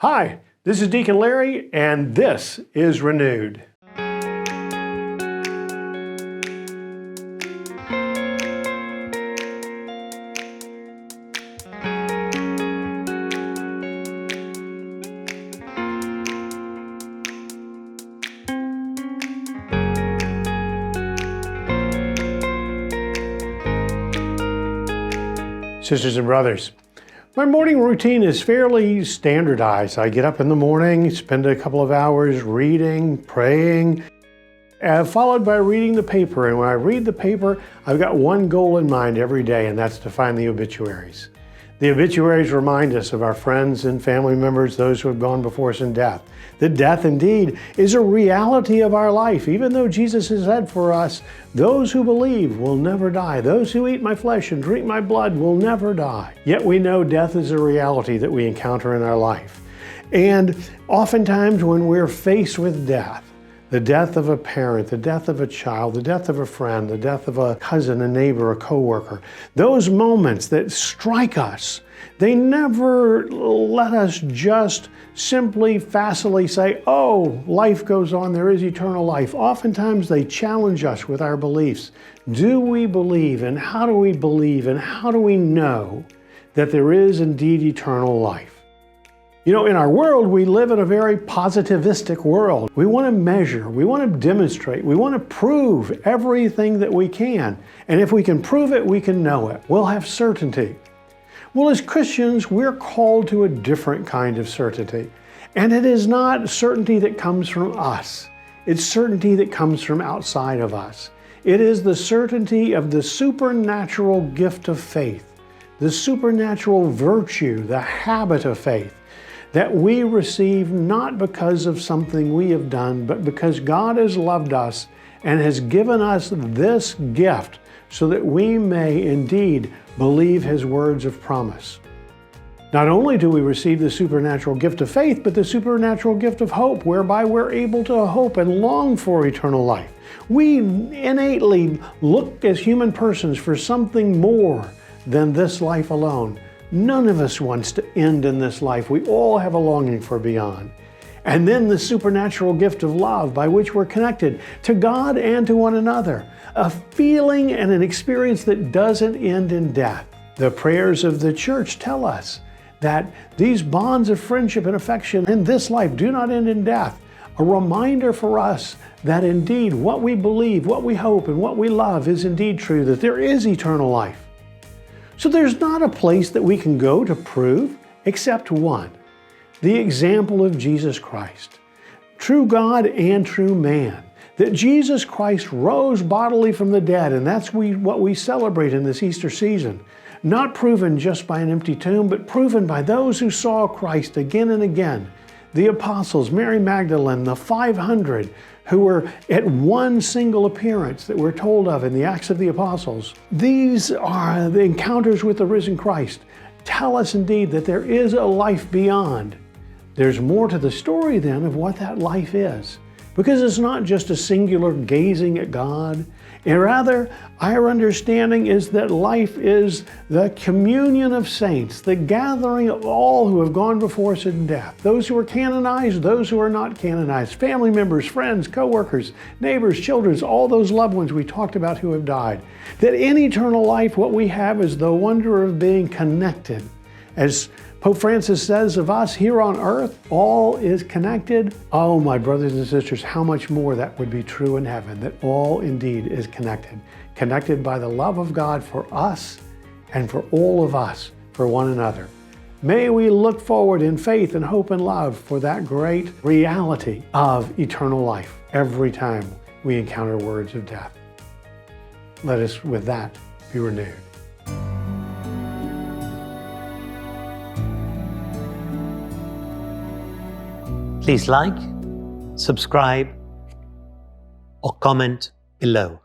Hi, this is Deacon Larry, and this is Renewed. Sisters and brothers, my morning routine is fairly standardized. I get up in the morning, spend a couple of hours reading, praying, followed by reading the paper. And when I read the paper, I've got one goal in mind every day, and that's to find the obituaries. The obituaries remind us of our friends and family members, those who have gone before us in death. That death indeed is a reality of our life. Even though Jesus has said for us, those who believe will never die. Those who eat my flesh and drink my blood will never die. Yet we know death is a reality that we encounter in our life. And oftentimes when we're faced with death, the death of a parent, the death of a child, the death of a friend, the death of a cousin, a neighbor, a coworker, those moments that strike us, they never let us just simply facilely say, oh, life goes on, there is eternal life. Oftentimes they challenge us with our beliefs. Do we believe, and how do we believe, and how do we know that there is indeed eternal life? You know, in our world, we live in a very positivistic world. We want to measure, we want to demonstrate, we want to prove everything that we can. And if we can prove it, we can know it. We'll have certainty. Well, as Christians, we're called to a different kind of certainty. And it is not certainty that comes from us. It's certainty that comes from outside of us. It is the certainty of the supernatural gift of faith, the supernatural virtue, the habit of faith, that we receive not because of something we have done, but because God has loved us and has given us this gift so that we may indeed believe His words of promise. Not only do we receive the supernatural gift of faith, but the supernatural gift of hope, whereby we're able to hope and long for eternal life. We innately look as human persons for something more than this life alone. None of us wants to end in this life. We all have a longing for beyond. And then the supernatural gift of love by which we're connected to God and to one another. A feeling and an experience that doesn't end in death. The prayers of the church tell us that these bonds of friendship and affection in this life do not end in death. A reminder for us that indeed what we believe, what we hope, and what we love is indeed true, that there is eternal life. So there's not a place that we can go to prove except one, the example of Jesus Christ, true God and true man, that Jesus Christ rose bodily from the dead, and that's what we celebrate in this Easter season. Not proven just by an empty tomb, but proven by those who saw Christ again and again. The apostles, Mary Magdalene, the 500 who were at one single appearance that we're told of in the Acts of the Apostles. These are the encounters with the risen Christ. Tell us indeed that there is a life beyond. There's more to the story then of what that life is. Because it's not just a singular gazing at God, and rather our understanding is that life is the communion of saints, the gathering of all who have gone before us in death. Those who are canonized, those who are not canonized, family members, friends, co-workers, neighbors, children, all those loved ones we talked about who have died. That in eternal life what we have is the wonder of being connected. As Pope Francis says of us here on earth, all is connected. Oh, my brothers and sisters, how much more that would be true in heaven, that all indeed is connected. Connected by the love of God for us and for all of us, for one another. May we look forward in faith and hope and love for that great reality of eternal life every time we encounter words of death. Let us, with that, be renewed. Please like, subscribe, or comment below.